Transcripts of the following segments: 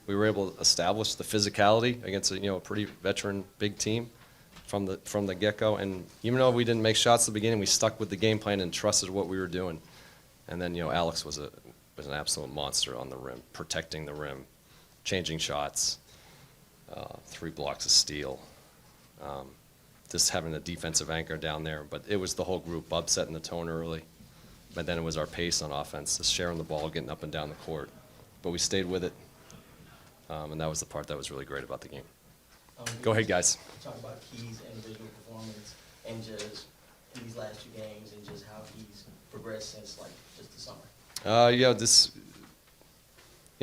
we were able to establish the physicality against a pretty veteran big team from the get-go. And even though we didn't make shots at the beginning, we stuck with the game plan and trusted what we were doing. And then Alex was an absolute monster on the rim, protecting the rim, changing shots, 3 blocks of steal. Just having a defensive anchor down there. But it was the whole group. Bub setting the tone early. But then it was our pace on offense, just sharing the ball, getting up and down the court. But we stayed with it. And that was the part that was really great about the game. Go ahead, guys. Talk about Key's individual performance and just in these last 2 games and just how he's progressed since just the summer.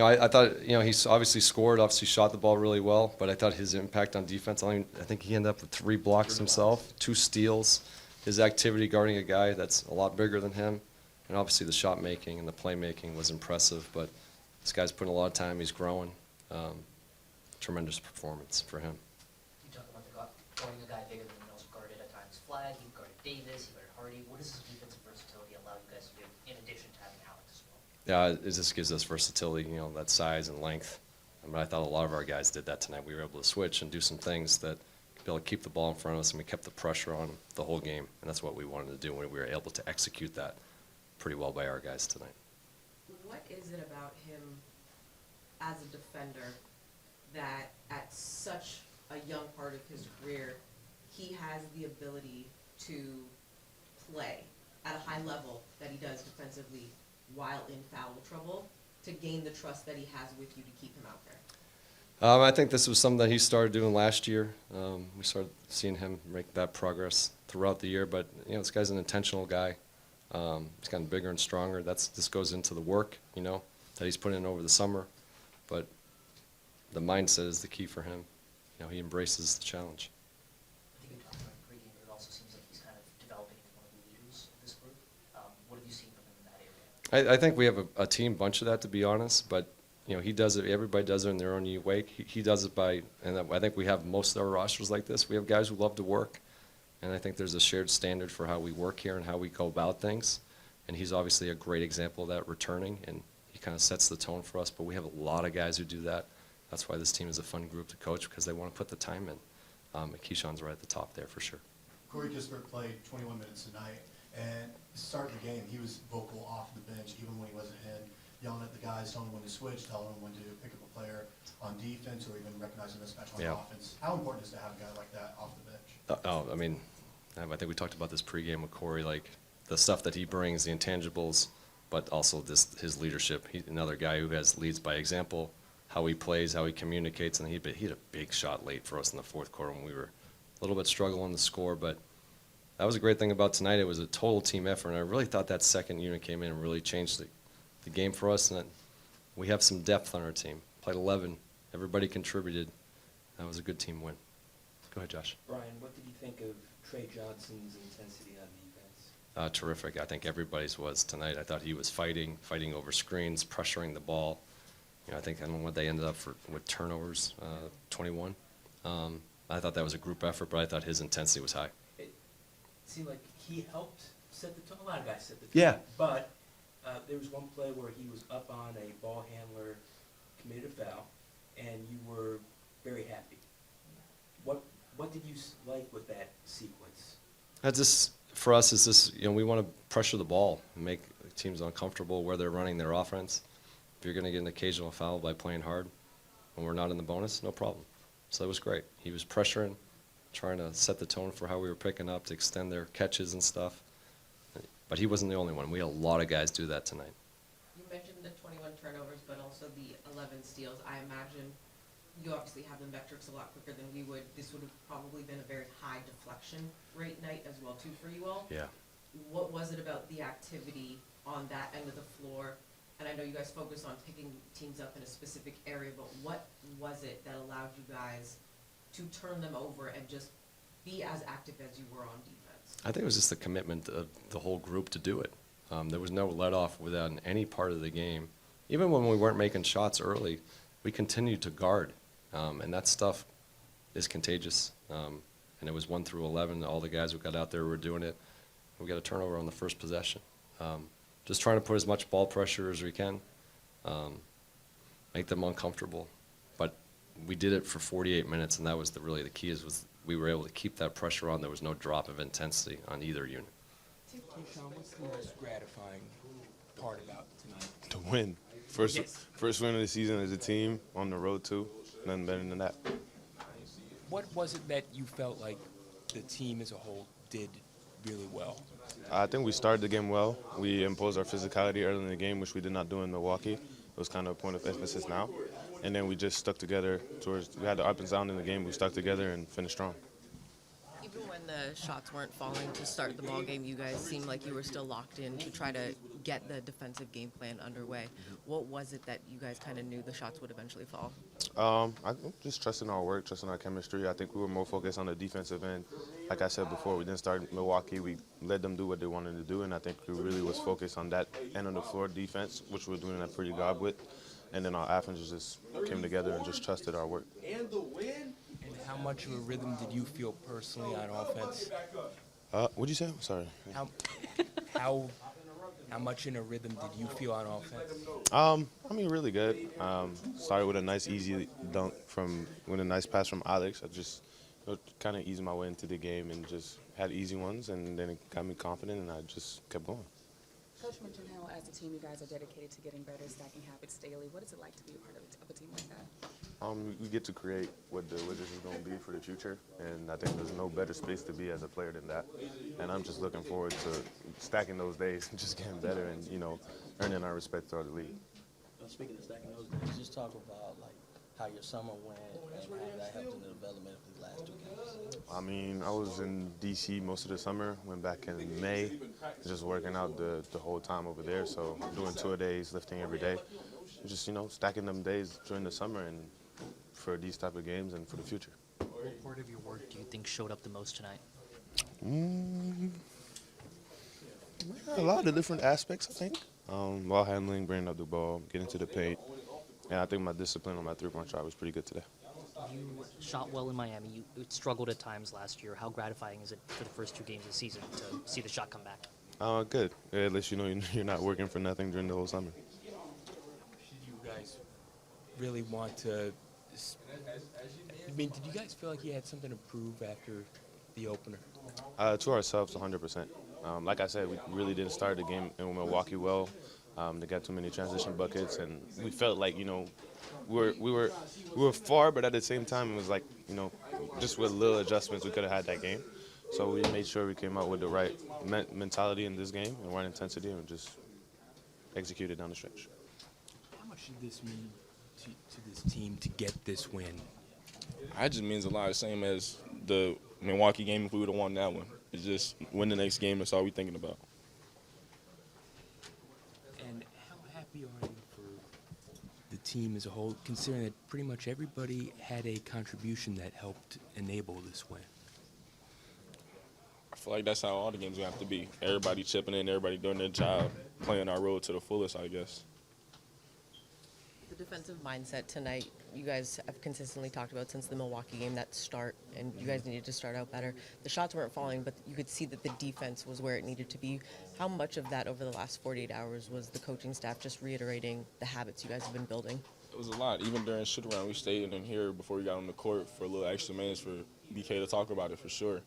I thought he obviously scored, obviously shot the ball really well, but I thought his impact on defense. I think he ended up with 3 blocks himself, 2 steals. His activity guarding a guy that's a lot bigger than him, and obviously the shot making and the playmaking was impressive. But this guy's putting a lot of time. He's growing. Tremendous performance for him. You talk about guarding a guy bigger than he also guarded at times Flag. He guarded Davis. He guarded Hardy. What does this defensive versatility allow you guys to do in addition to having Alex as well? Yeah, it just gives us versatility, that size and length. I thought a lot of our guys did that tonight. We were able to switch and do some things that be able to keep the ball in front of us, and we kept the pressure on the whole game. And that's what we wanted to do, and we were able to execute that pretty well by our guys tonight. What is it about him as a defender that at such a young part of his career, he has the ability to play at a high level that he does defensively while in foul trouble, to gain the trust that he has with you to keep him out there? I think this was something that he started doing last year. We started seeing him make that progress throughout the year. But this guy's an intentional guy. He's gotten bigger and stronger. This goes into the work, that he's put in over the summer. But the mindset is the key for him. He embraces the challenge. I think you talked about pregame, but it also seems like he's kind of developing into one of the leaders of this group. What have you seen from him in that area? I think we have a team bunch of that, to be honest. But he does it. Everybody does it in their own unique way. He does it and I think we have most of our rosters like this. We have guys who love to work, and I think there's a shared standard for how we work here and how we go about things. And he's obviously a great example of that, returning, and he kind of sets the tone for us. But we have a lot of guys who do that. That's why this team is a fun group to coach, because they want to put the time in. Kyshawn's right at the top there for sure. Corey Kispert played 21 minutes tonight, and starting the game, he was vocal off the bench, even when he wasn't in, yelling at the guys, telling them when to switch, telling them when to pick up a player on defense, or even recognizing a mismatch on offense. How important is it to have a guy like that off the bench? I think we talked about this pregame with Corey, like the stuff that he brings, the intangibles, but also his leadership. He's another guy who leads by example, how he plays, how he communicates, and he had a big shot late for us in the 4th quarter when we were a little bit struggling to score. But that was a great thing about tonight. It was a total team effort, and I really thought that second unit came in and really changed the game for us. And that we have some depth on our team. Played 11. Everybody contributed. That was a good team win. Go ahead, Josh. Brian, what did you think of Tre Johnson's intensity on defense? Terrific. I think everybody's was tonight. I thought he was fighting over screens, pressuring the ball. I don't know what they ended up with turnovers, 21. I thought that was a group effort, but I thought his intensity was high. It seemed like he helped set the tone. A lot of guys set the tone. Yeah. But there was one play where he was up on a ball handler, committed a foul, and you were very happy. What did you like with that sequence? For us, is this, we want to pressure the ball and make teams uncomfortable where they're running their offense. If you're going to get an occasional foul by playing hard when we're not in the bonus, no problem. So that was great. He was pressuring, trying to set the tone for how we were picking up to extend their catches and stuff. But he wasn't the only one. We had a lot of guys do that tonight. You mentioned the 21 turnovers, but also the 11 steals. I imagine you obviously have the metrics a lot quicker than we would. This would have probably been a very high deflection rate night as well, too, for you all. Yeah. What was it about the activity on that end of the floor? And I know you guys focus on picking teams up in a specific area, but what was it that allowed you guys to turn them over and just be as active as you were on defense? I think it was just the commitment of the whole group to do it. There was no let-off without any part of the game. Even when we weren't making shots early, we continued to guard, and that stuff is contagious. And it was 1 through 11. All the guys who got out there were doing it. We got a turnover on the first possession. Just trying to put as much ball pressure as we can, make them uncomfortable. we did it for 48 minutes, and that was really the key. Was we were able to keep that pressure on. There was no drop of intensity on either unit. Kyshawn, what's the most gratifying part about tonight? To win. First win of the season as a team, on the road too. Nothing better than that. What was it that you felt like the team as a whole did really well? I think we started the game well. We imposed our physicality early in the game, which we did not do in Milwaukee. It was kind of a point of emphasis now. And then we just stuck together we had the up and down in the game. We stuck together and finished strong. Even when the shots weren't falling to start the ball game, you guys seemed like you were still locked in to try to get the defensive game plan underway. What was it that you guys kind of knew the shots would eventually fall? I just trusting our work, trusting our chemistry. I think we were more focused on the defensive end. Like I said before, we didn't start Milwaukee. We let them do what they wanted to do, and I think we really was focused on that end of the floor defense, which we're doing a pretty good job with. And then our offense just came together and just trusted our work. And how much of a rhythm did you feel personally on offense? What'd you say? I'm sorry. How much in a rhythm did you feel on offense? I mean, really good. Started with a nice, easy dunk with a nice pass from Alex. I just kind of eased my way into the game and just had easy ones, and then it got me confident, and I just kept going. Coach mentioned how, as a team, you guys are dedicated to getting better, stacking habits daily. What is it like to be a part of a team like that? We get to create what this is going to be for the future, and I think there's no better space to be as a player than that. And I'm just looking forward to stacking those days and just getting better and, earning our respect throughout the league. Speaking of stacking those days, just talk about like how your summer went and how that helped in the development of these last 2 games. I mean, I was in D.C. most of the summer, went back in May, just working out the whole time over there. So doing 2 days, lifting every day, just, stacking them days during the summer and for these type of games and for the future. What part of your work do you think showed up the most tonight? A lot of different aspects, I think. Ball handling, bringing up the ball, getting to the paint. And I think my discipline on my three-point shot was pretty good today. You shot well in Miami. You struggled at times last year. How gratifying is it for the first 2 games of the season to see the shot come back? Good. At least you're not working for nothing during the whole summer. Did you guys really want to? Did you guys feel like you had something to prove after the opener? To ourselves, 100%. Like I said, we really didn't start the game in Milwaukee well. They got too many transition buckets, and we felt like we were far, but at the same time it was like just with little adjustments we could have had that game. So we made sure we came out with the right mentality in this game and right intensity, and just executed down the stretch. How much did this mean to this team to get this win? It just means a lot, same as the Milwaukee game if we would have won that one. It's just win the next game, that's all we're thinking about. And how happy are you for the team as a whole, considering that pretty much everybody had a contribution that helped enable this win? I feel like that's how all the games have to be. Everybody chipping in, everybody doing their job, playing our role to the fullest, I guess. The defensive mindset tonight, you guys have consistently talked about since the Milwaukee game, that start, and you guys needed to start out better. The shots weren't falling, but you could see that the defense was where it needed to be. How much of that over the last 48 hours was the coaching staff just reiterating the habits you guys have been building? It was a lot. Even during shoot-around, we stayed in here before we got on the court for a little extra minutes for BK to talk about it for sure.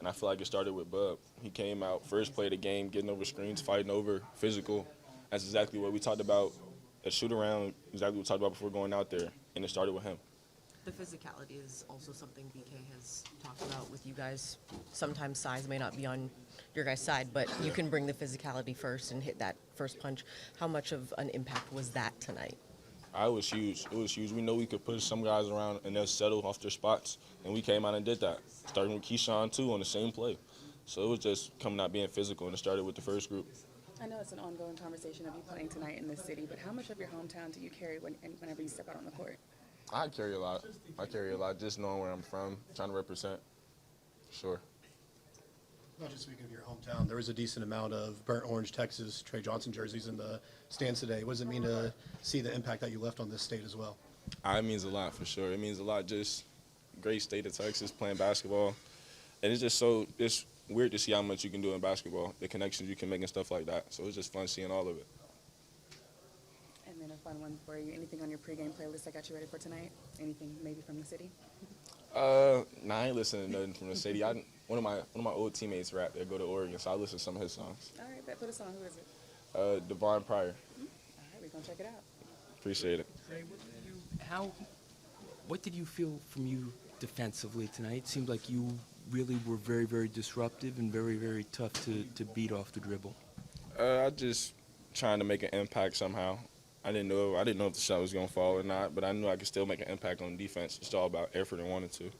And I feel like it started with Bub. He came out, first play of the game, getting over screens, fighting over, physical. That's exactly what we talked about at shoot-around, exactly what we talked about before going out there, and it started with him. The physicality is also something BK has talked about with you guys. Sometimes size may not be on your guys' side, but you can bring the physicality first and hit that first punch. How much of an impact was that tonight? It was huge. It was huge. We know we could push some guys around and they'll settle off their spots, and we came out and did that, starting with Kyshawn, too, on the same play. So it was just coming out being physical, and it started with the first group. I know it's an ongoing conversation of you playing tonight in this city, but how much of your hometown do you carry whenever you step out on the court? I carry a lot. Just knowing where I'm from, trying to represent. Sure. Not just speaking of your hometown, there was a decent amount of burnt orange Texas Tre Johnson jerseys in the stands today. What does it mean to see the impact that you left on this state as well? It means a lot, for sure. It means a lot, just great state of Texas, playing basketball. And it's weird to see how much you can do in basketball, the connections you can make and stuff like that. So it's just fun seeing all of it. And then a fun one for you. Anything on your pregame playlist that got you ready for tonight? Anything maybe from the city? Nah, I ain't listening to nothing from the city. One of my old teammates rap that go to Oregon, so I listen to some of his songs. All right, bet. Put a song. Who is it? 𝗙𝗢𝗟𝗡. All right, we're going to check it out. Appreciate it. What did you feel from you defensively tonight? It seemed like you really were very, very disruptive and very, very tough to beat off the dribble. I just trying to make an impact somehow. I didn't know if the shot was gonna fall or not, but I knew I could still make an impact on defense. It's all about effort and wanting to.